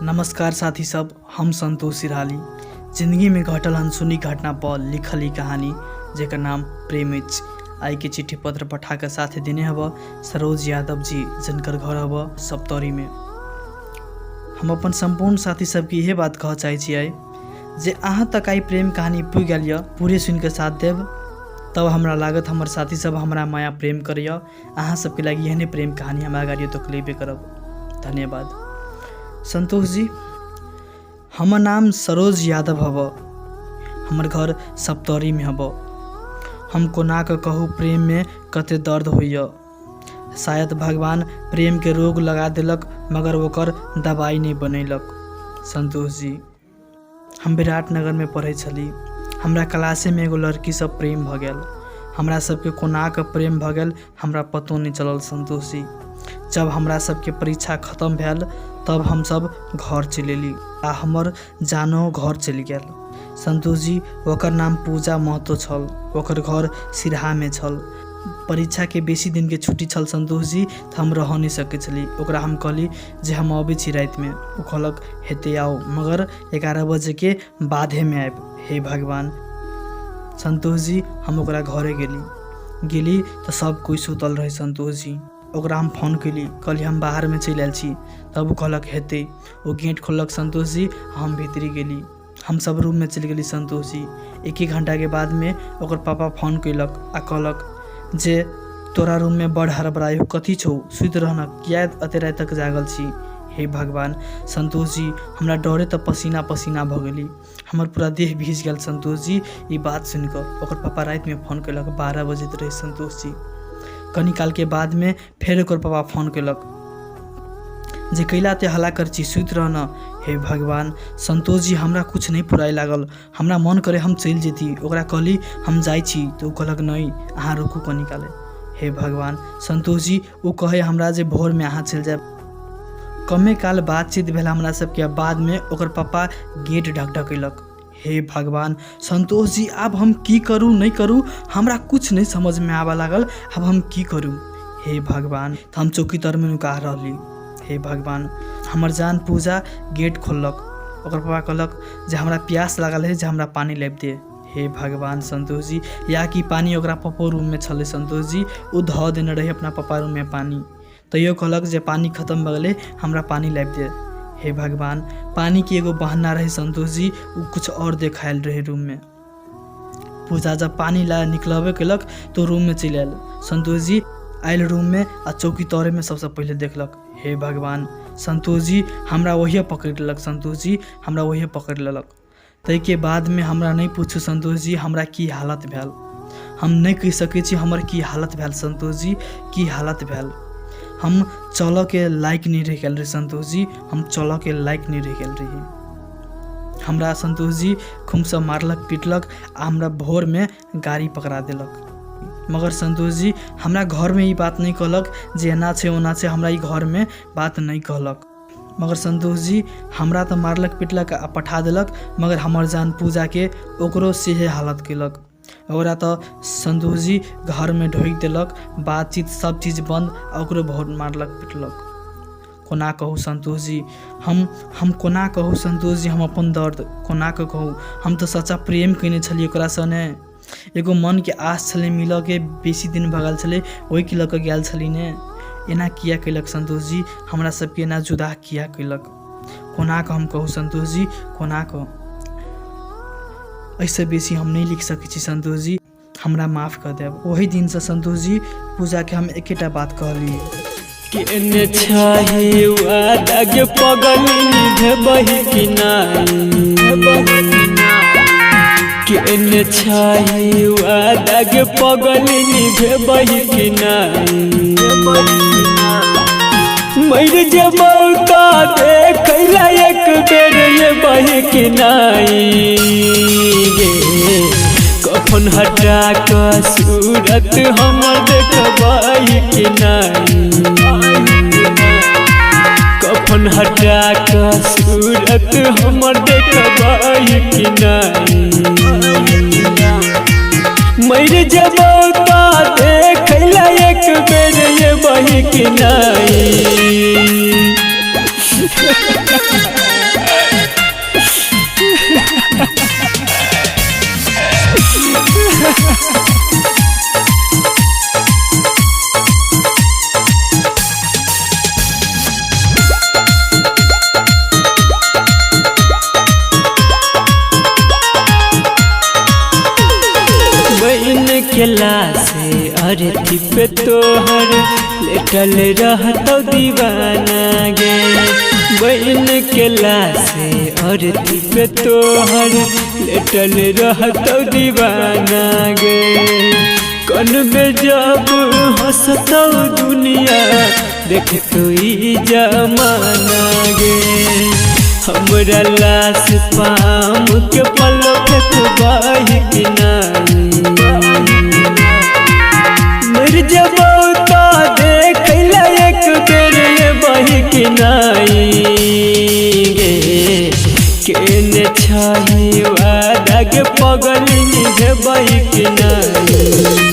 नमस्कार साथी सब, हम संतोष सिराली। जिंदगी में घटल अनसुनी घटना पर लिखल ही कहानी जेकर नाम प्रेम आई के चिट्ठी पत्र पठा के साथ देने हब सरोज यादव जी, जिनकर घर हब सप्तरी में। हम अपन संपूर्ण साथी सबके यह बात कह चाहे छियै जे अहाँ तक आई प्रेम कहानी पुग गल य, पूरे सुन के साथ देव, तब हमरा लागत हमर साथी सब हमरा माया प्रेम करय। अहाँ सबके लगी एहने प्रेम कहानी हम आगाड़ी तो लेबे करब। धन्यवाद। संतोष जी, हमर नाम सरोज यादव हब, हमर घर सप्तरी में हब। हम कोना के कहू प्रेम में कते दर्द होइय। शायद भगवान प्रेम के रोग लगा देलक मगर ओकर दवाई नहीं बनैलक। संतोष जी, हम विराटनगर में पढ़े छली। हमरा क्लासे में एगो लड़की सब प्रेम भ गेल। हमरा सबके कोना के प्रेम भ गेल हमरा पतो नहीं चलल। संतोष जी, जब हमरा सबके परीक्षा खत्म भेल तब हम सब घर चलेली आ हमर जानो घर चलि गेल। संतोष जी, ओकर नाम पूजा महतो छल। ओकर घर सिरहा में छल। परीक्षा के बेसी दिन के छुट्टी छल संतोष जी, तो हम रह नहीं सके छली। ओकरा हम कहली जे हम अबै छी रात में। ओ कहलक हेते आओ, मगर 11 बजे के बाधे में आब। हे भगवान। संतोष जी, हम ओकरा घरे गेली तो सब कोई सुतल रहे। संतोष जी, ओकरा हम फोन कैली, कहली हम बाहर में चल आयल छी। तब वो कहलक हेते। वो गेट खोलक संतोष जी, हम भीतरी गेली। हम सब रूम में चल गेली। संतोष जी, 1 घंटा के बाद में ओकर पापा फोन कैलक आ कहलक जे तोरा रूम में बड़ हड़बड़ाई हो, कथी छौ, सुत रहना, किया अते रात तक जागल छी। हे भगवान। संतोष जी, हमरा डरे तो पसीना पसीना भ गेली, हमर पूरा देह भीज गेल। संतोष जी, ये बात सुनकर ओकर पापा रात में फोन कैलक, 12 बजे रहे। संतोष जी, कनी काल के बाद में फिर ओकर पापा फोन कैलक जे कैला ते हला कर छी, सुत रहना। हे भगवान। संतोष जी, हमरा कुछ नहीं पुराई लागल, हमरा मन करे हम चल जेती। ओकरा कहली हम जाई छी, तो कहलक नहीं, अहाँ रुकू कनी काले। हे भगवान। संतोष जी, वो कहे हमरा जे भोर में अहाँ चल जाए। कमे काल बातचीत भेल हमरा सबके बाद में ओकर पापा गेट ढकढकैलक। हे भगवान। संतोष जी, अब हम की करूँ नहीं करूँ, हमरा कुछ नहीं समझ में आवा लागल। अब हम की करूँ। हे भगवान। तो हम चौकी तर में नुका रहली। हे भगवान। हमर जान पूजा गेट खोलक। ओकर पापा कहलक जे हमरा प्यास लागल है, जे हमरा पानी लेब दे। हे भगवान। संतोष जी, या कि पानी ओकरा पप्पो रूम में छले। संतोष जी, वो धो देने रहे अपना पापा रूम में पानी, तैयो कहलक जे पानी खत्म भ गेले, हमरा पानी लेब दे। हे भगवान। पानी की एगो बहाना रहे संतोष जी, वो कुछ और देखायल रहे रूम में। पूजा जब पानी ला निकलबे केलक तो रूम में चल oil. Santosh ji oil room में आ चौकी तौरे में सबसे पहले देखलक। हे भगवान। संतोष जी, हमरा वही पकड़ लेलक। संतोष जी, हमरा वही पकड़ लेलक। तै के बाद में हमरा नहीं पूछू संतोष जी हमरा की हालत भेल। हम नहीं कह सकै छी हमर की हालत भेल। संतोष जी, की हालत भेल। हम चल के लायक नहीं रह गेल रही। संतोष जी, हम चल के लायक नहीं रह गेल रही। हमरा संतोष जी खूब से मारलक पीटलक आ हमरा भोर में गाड़ी पकड़ा देलक। मगर संतोष जी, हमरा घर में ये बात नहीं कहलक जे एना छे ओना छे, हमरा ई घर में बात नहीं कहलक। मगर संतोष जी, हमरा तो मारलक पीटलक आ पठा देलक, मगर हमर जान पूजा के ओकरो सेहे हालत केलक। ओकरा तो संतोष जी घर में ढोक देलक, बातचीत सब चीज बंद, ओकरो बहुत मारलक पीटलक। कोना कहू संतोष जी, हम कोना कहू संतोष जी, हम अपन दर्द कोना के कहू। हम तो सच्चा प्रेम कैने छलिए ओकरा सने। एगो मन के आस छले मिल के, बेसी दिन भगल छले, ओहि के लक गेल छली ने। एना किया कैलक संतोष जी, हमरा सबके एना जुदा किया कैलक। कोना के हम कहू संतोष जी, कोना के। ऐसे बेसी हम नहीं लिख सकै छी संतोष जी, हमरा माफ कर देब। वही दिन से संतोष जी पूजा के हम एकेटा बात कहली केने छाहे वादा के पगली भेबहि कि नाही। केने छाहे वादा के पगली भेबहि कि नाही। मर जेबौ का देखैला एक बेर लेबहि कि नाही। कफन हटा के सूरत हमर देखबहि कि नाही। कफन हटा के सूरत हमर देखबहि कि नाही। मर जेबौ का देखैला एक बेर लेबहि कि नाही। बहन केला से अरती पे तोहर लेटल रहतो दीवाना गे। बहन केला से अरती पे तोहर लेटल रहतो दीवाना गे। कन में जब हंसतो दुनिया देखतो ई जमाना गे। हमरा लाश पाम के पलक बाही किनारे मर जबो तो देख एक बेर बही किनाई गे। केने छही वादा के पगल निभे बही किनाई।